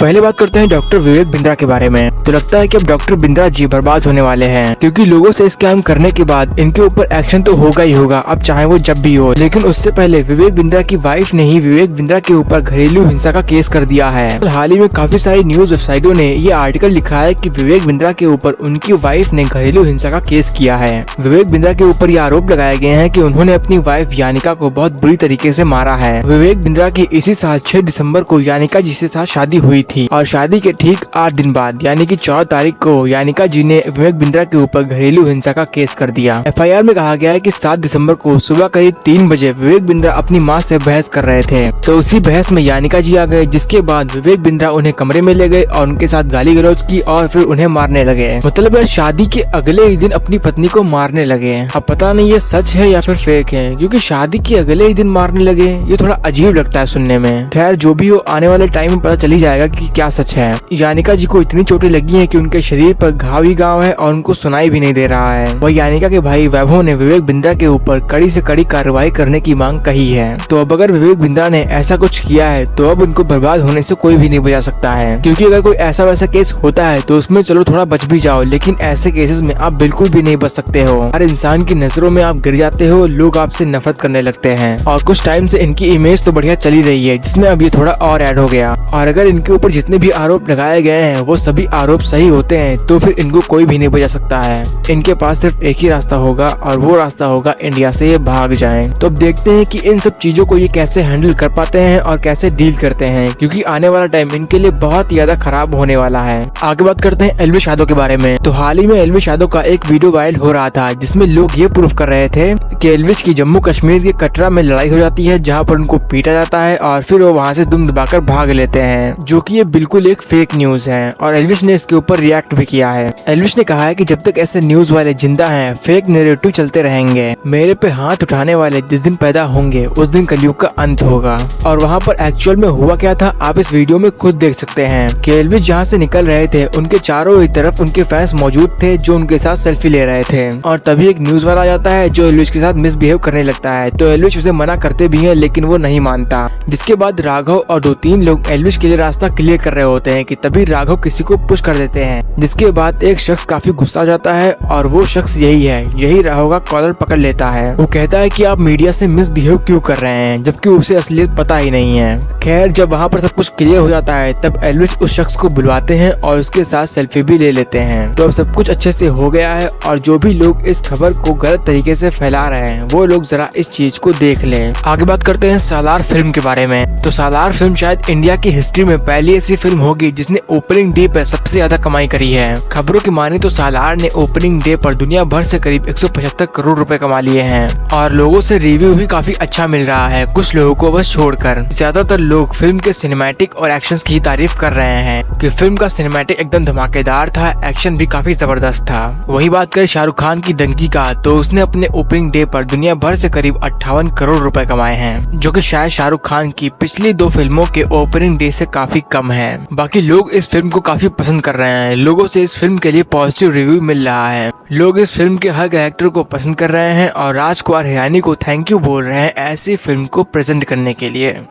पहले बात करते हैं डॉक्टर विवेक बिंद्रा के बारे में। तो लगता है कि अब डॉक्टर बिंद्रा जी बर्बाद होने वाले हैं, क्योंकि लोगों से स्कैम करने के बाद इनके ऊपर एक्शन तो होगा ही होगा, अब चाहे वो जब भी हो। लेकिन उससे पहले विवेक बिंद्रा की वाइफ ने ही विवेक बिंद्रा के ऊपर घरेलू हिंसा का केस कर दिया है। हाल ही में काफी सारी न्यूज वेबसाइटों ने ये आर्टिकल लिखा है कि विवेक बिंद्रा के ऊपर उनकी वाइफ ने घरेलू हिंसा का केस किया है। विवेक बिंद्रा के ऊपर ये आरोप लगाए गए हैं कि उन्होंने अपनी वाइफ यानिका को बहुत बुरी तरीके से मारा है। विवेक बिंद्रा की इसी साल 6 दिसंबर को यानिका जी से साथ शादी हुई थी और शादी के ठीक 8 दिन बाद यानी कि 14 तारीख को यानिका जी ने विवेक बिंद्रा के ऊपर घरेलू हिंसा का केस कर दिया। FIR में कहा गया है कि 7 दिसंबर को सुबह करीब 3 बजे विवेक बिंद्रा अपनी मां से बहस कर रहे थे, तो उसी बहस में यानिका जी आ गए, जिसके बाद विवेक बिंद्रा उन्हें कमरे में ले गए और उनके साथ गाली गलौज की और फिर उन्हें मारने लगे। मतलब यार शादी के अगले ही दिन अपनी पत्नी को मारने लगे। अब पता नहीं ये सच है या फिर फेक है, क्योंकि शादी के अगले ही दिन मारने लगे, ये थोड़ा अजीब लगता है सुनने में। खैर जो भी हो, आने वाले टाइम में पता चल ही जाएगा कि क्या सच है। यानिका जी को इतनी चोटें लगी हैं कि उनके शरीर पर घाव ही घाव है और उनको सुनाई भी नहीं दे रहा है। वही यानिका के भाई वैभव ने विवेक बिंद्रा के ऊपर कड़ी से कड़ी कार्रवाई करने की मांग कही है। तो अब अगर विवेक बिंद्रा ने ऐसा कुछ किया है तो अब उनको बर्बाद होने से कोई भी नहीं बचा सकता है, क्योंकि अगर कोई ऐसा वैसा केस होता है तो उसमें चलो थोड़ा बच भी जाओ, लेकिन ऐसे केसेस में आप बिल्कुल भी नहीं बच सकते हो। हर इंसान की नजरों में आप गिर जाते हो, लोग आपसे नफरत करने लगते हैं। और कुछ टाइम से इनकी इमेज तो बढ़िया चली रही है, जिसमें अब ये थोड़ा और ऐड हो गया। और अगर इनके ऊपर जितने भी आरोप लगाए गए हैं वो सभी आरोप सही होते हैं तो फिर इनको कोई भी नहीं बचा सकता है। इनके पास सिर्फ एक ही रास्ता होगा और वो रास्ता होगा इंडिया से ये भाग जाएं। तो अब देखते हैं कि इन सब चीजों को ये कैसे हैंडल कर पाते हैं और कैसे डील करते हैं, क्योंकि आने वाला टाइम इनके लिए बहुत ज्यादा खराब होने वाला है। आगे बात करते हैं एल्विश यादव के बारे में। तो हाल ही में एल्विश यादव का एक वीडियो वायरल हो रहा था, जिसमें लोग ये प्रूफ कर रहे थे कि एल्विश की जम्मू कश्मीर के कटरा में लड़ाई हो जाती है, जहाँ पर उनको पीटा जाता है और फिर वो वहाँ से दुम दबाकर भाग लेते हैं, जो कि ये बिल्कुल एक फेक न्यूज है। और एल्विश ने इसके ऊपर रिएक्ट भी किया है। एल्विश ने कहा है कि जब तक ऐसे न्यूज वाले जिंदा हैं, फेक नैरेटिव चलते रहेंगे। मेरे पे हाथ उठाने वाले जिस दिन पैदा होंगे उस दिन कलयुग का अंत होगा। और वहाँ पर एक्चुअल में हुआ क्या था आप इस वीडियो में खुद देख सकते हैं कि एल्विश जहाँ से निकल रहे थे उनके चारों ही तरफ उनके फैंस मौजूद थे, जो उनके साथ सेल्फी ले रहे थे। और तभी एक न्यूज वाला आ जाता है जो एल्विश के साथ मिसबिहेव करने लगता है, तो एल्विश उसे मना करते भी है लेकिन वो नहीं मानता। जिसके बाद राघव और 2-3 लोग एल्विश के लिए रास्ता क्लियर कर रहे होते हैं कि तभी राघव किसी को पुश कर देते हैं, जिसके बाद एक शख्स काफी गुस्सा हो जाता है और वो शख्स यही है, यही राघव का कॉलर पकड़ लेता है। वो कहता है कि आप मीडिया से मिसबिहेव क्यों कर रहे हैं, जबकि उसे असलियत पता ही नहीं है। खैर जब वहाँ पर सब कुछ क्लियर हो जाता है तब एल्विश उस शख्स को बुलवाते हैं और उसके साथ सेल्फी भी ले लेते हैं। तो अब सब कुछ अच्छे से हो गया है और जो भी लोग इस खबर को गलत तरीके से फैला रहे हैं वो लोग जरा इस चीज को देख लें। आगे बात करते हैं सालार फिल्म के बारे में। तो सालार फिल्म शायद इंडिया की हिस्ट्री में पहली ऐसी फिल्म होगी जिसने ओपनिंग डे पर सबसे ज्यादा कमाई करी है। खबरों की माने तो सालार ने ओपनिंग डे पर दुनिया भर से करीब 175 करोड़ रुपए कमा लिए हैं और लोगों से रिव्यू भी काफी अच्छा मिल रहा है, कुछ लोगों को बस छोड़कर। ज्यादातर लोग फिल्म के सिनेमैटिक और एक्शंस की तारीफ कर रहे हैं कि फिल्म का सिनेमैटिक एकदम धमाकेदार था, एक्शन भी काफी जबरदस्त था। वही बात करें शाहरुख खान की डंकी का, तो उसने अपने ओपनिंग डे पर दुनिया भर से करीब 58 करोड़ रुपए कमाए हैं, जो कि शायद शाहरुख खान की पिछली 2 फिल्मों के ओपनिंग डे से काफी कम है। बाकी लोग इस फिल्म को काफी पसंद कर रहे हैं, लोगों से इस फिल्म के लिए पॉजिटिव रिव्यू मिल रहा है। लोग इस फिल्म के हर कैरेक्टर को पसंद कर रहे हैं और राजकुमार हिरानी को थैंक यू बोल रहे हैं ऐसी फिल्म को प्रेजेंट करने के लिए।